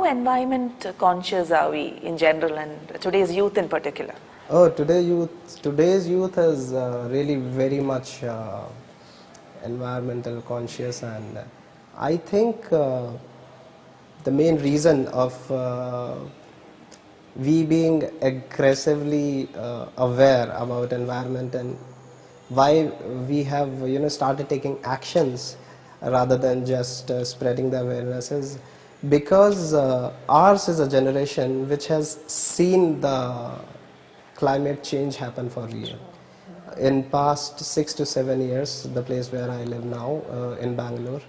environment conscious are we in general and today's youth in particular? Oh, today's youth is really very much environmental conscious, and I think the main reason of we being aggressively aware about environment and why we have started taking actions rather than just spreading the awareness is because ours is a generation which has seen the climate change happen for real. In past 6 to 7 years, the place where I live now in Bangalore,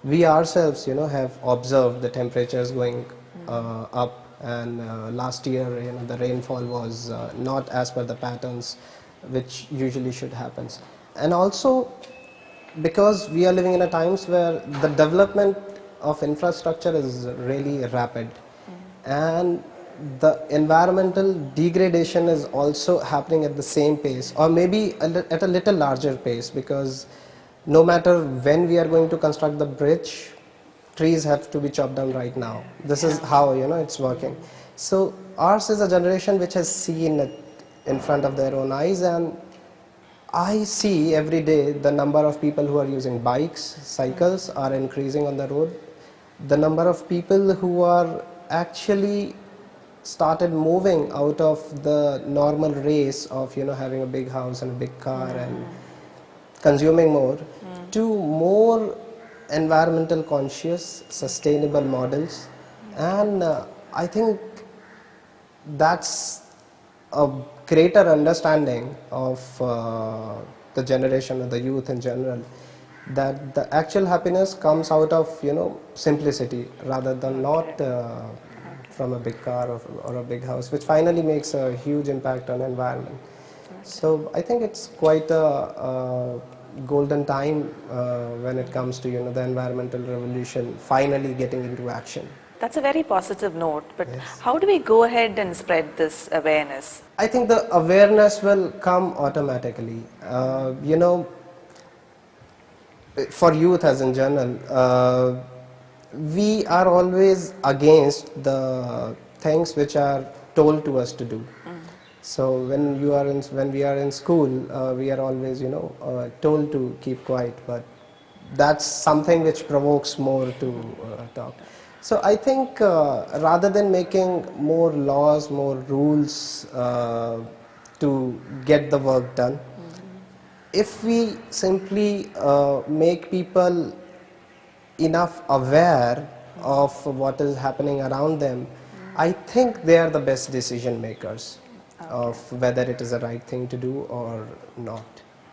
we ourselves have observed the temperatures going up, and last year the rainfall was not as per the patterns which usually should happen. And also because we are living in a times where the development of infrastructure is really rapid, and the environmental degradation is also happening at the same pace, or maybe at a little larger pace, because no matter when we are going to construct the bridge, trees have to be chopped down right now. This is how it's working. So ours is a generation which has seen it in front of their own eyes, and I see every day the number of people who are using bikes, cycles are increasing on the road. The number of people who are actually started moving out of the normal race of having a big house and a big car and consuming more to more environmental conscious, sustainable models, and I think that's a greater understanding of the generation of the youth in general, that the actual happiness comes out of simplicity rather than not from a big car or a big house, which finally makes a huge impact on environment. So I think it's quite a golden time when it comes to the environmental revolution finally getting into action. That's a very positive note, but yes, how do we go ahead and spread this awareness? I think the awareness will come automatically. For youth as in general, we are always against the things which are told to us to do. So when we are in school, we are always told to keep quiet, but that's something which provokes more to talk. So I think rather than making more laws, more rules to get the work done, if we simply make people enough aware of what is happening around them, I think they are the best decision makers of whether it is the right thing to do or not.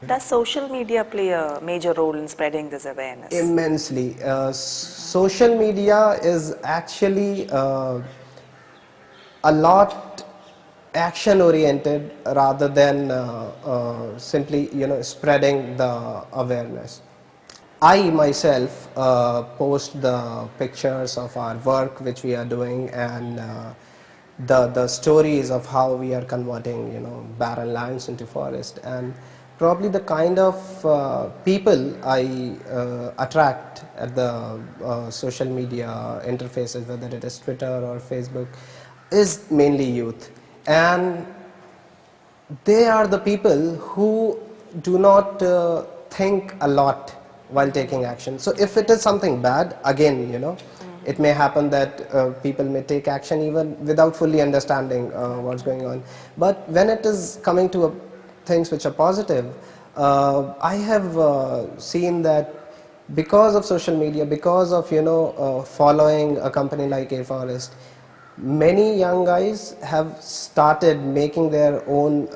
Does social media play a major role in spreading this awareness? Immensely. Social media is actually a lot action oriented rather than simply spreading the awareness. I myself post the pictures of our work which we are doing, and the stories of how we are converting barren lands into forest, and probably the kind of people I attract at the social media interfaces, whether it is Twitter or Facebook, is mainly youth, and they are the people who do not think a lot while taking action. So if it is something bad, again it may happen that people may take action even without fully understanding what's going on. But when it is coming to things which are positive, I have seen that because of social media, because of following a company like AFFOREST, many young guys have started making their own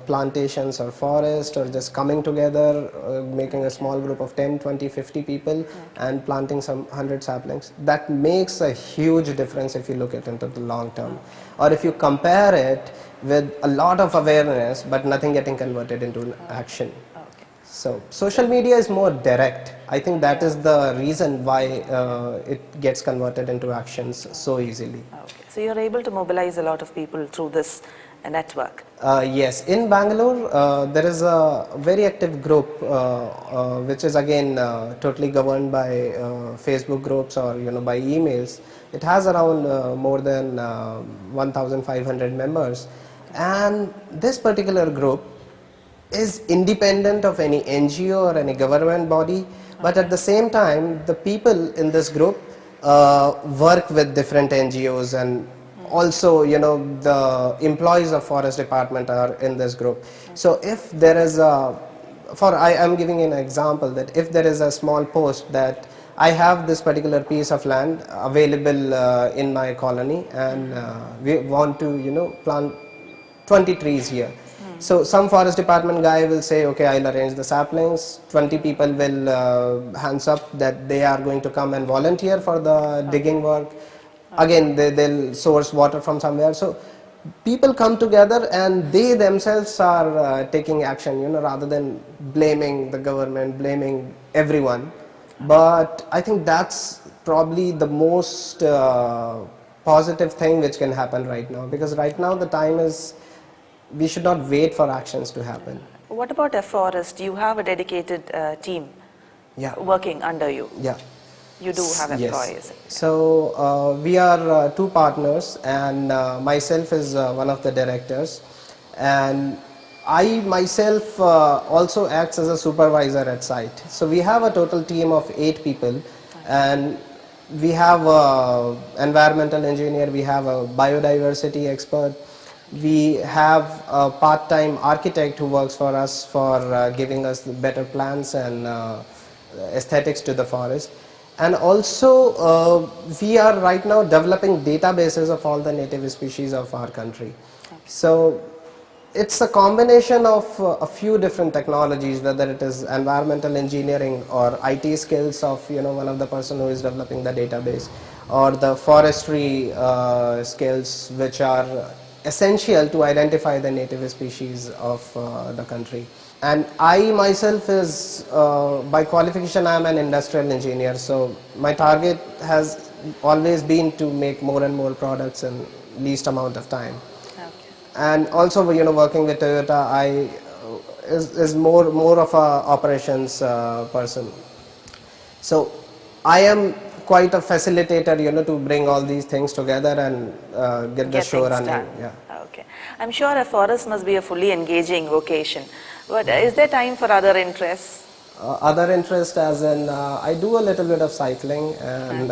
plantations or forest, or just coming together, making a small group of 10, 20, 50 people and planting some 100 saplings. That makes a huge difference if you look at it into the long term, or if you compare it with a lot of awareness but nothing getting converted into action. So social media is more direct. I think that is the reason why it gets converted into actions so easily. Okay. So you're able to mobilize a lot of people through this a network. Yes, in Bangalore there is a very active group which is again totally governed by Facebook groups or by emails. It has around more than 1,500 members, and this particular group is independent of any NGO or any government body, but at the same time the people in this group work with different NGOs, and also the employees of forest department are in this group. So if there is I am giving an example that if there is a small post that I have this particular piece of land available in my colony, and we want to plant 20 trees here. So some forest department guy will say, okay, I'll arrange the saplings. 20 people will hands up that they are going to come and volunteer for the digging work. Again, they'll source water from somewhere. So people come together and they themselves are taking action, rather than blaming the government, blaming everyone. But I think that's probably the most positive thing which can happen right now, because right now the time is, we should not wait for actions to happen. What about AFFOREST? You have a dedicated team working under you. Yeah. You do have employees. Yes. So we are two partners, and myself is one of the directors, and I myself also acts as a supervisor at site. So we have a total team of 8 people, and we have an environmental engineer, we have a biodiversity expert, we have a part-time architect who works for us for giving us better plans and aesthetics to the forest. And also we are right now developing databases of all the native species of our country. So it's a combination of a few different technologies, whether it is environmental engineering or IT skills of one of the person who is developing the database, or the forestry skills which are essential to identify the native species of the country. And I myself is, by qualification I am an industrial engineer, so my target has always been to make more and more products in least amount of time. Okay. And also working with Toyota, I is more of a operations person. So I am quite a facilitator, to bring all these things together and get the show running. Yeah. Okay. I'm sure AFFOREST must be a fully engaging vocation. But is there time for other interests? Other interest as in, I do a little bit of cycling, and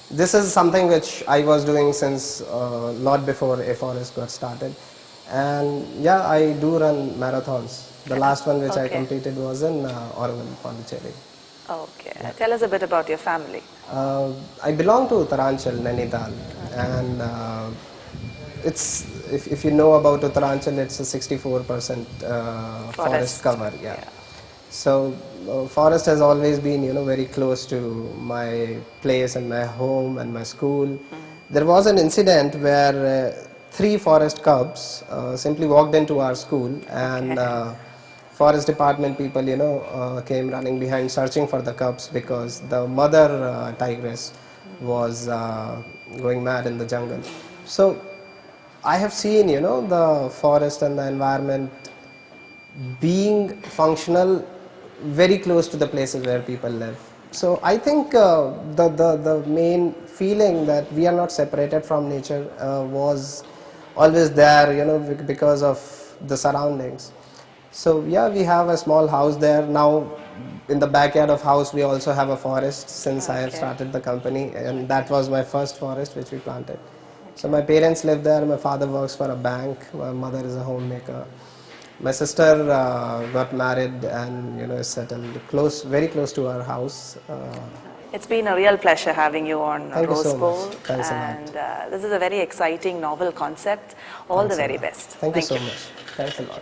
this is something which I was doing since lot before AFFOREST got started. And yeah, I do run marathons. The last one which I completed was in Oregon, Pondicherry. Okay. Yeah. Tell us a bit about your family. I belong to Uttaranchal, Nainital, and it's, if you know about Uttaranchal, it's a 64% forest cover. Yeah. So forest has always been very close to my place and my home and my school. There was an incident where 3 forest cubs simply walked into our school, and forest department people came running behind searching for the cubs, because the mother tigress was going mad in the jungle. So I have seen the forest and the environment being functional very close to the places where people live. So I think the main feeling that we are not separated from nature was always there, because of the surroundings. So yeah, we have a small house there. Now in the backyard of house we also have a forest, since I have started the company, and that was my first forest which we planted. So my parents live there, my father works for a bank, my mother is a homemaker. My sister got married and is settled very close to our house. It's been a real pleasure having you on Rose Bowl. Thanks a lot. And this is a very exciting, novel concept. All the very best. Thank you so much. Thanks a lot.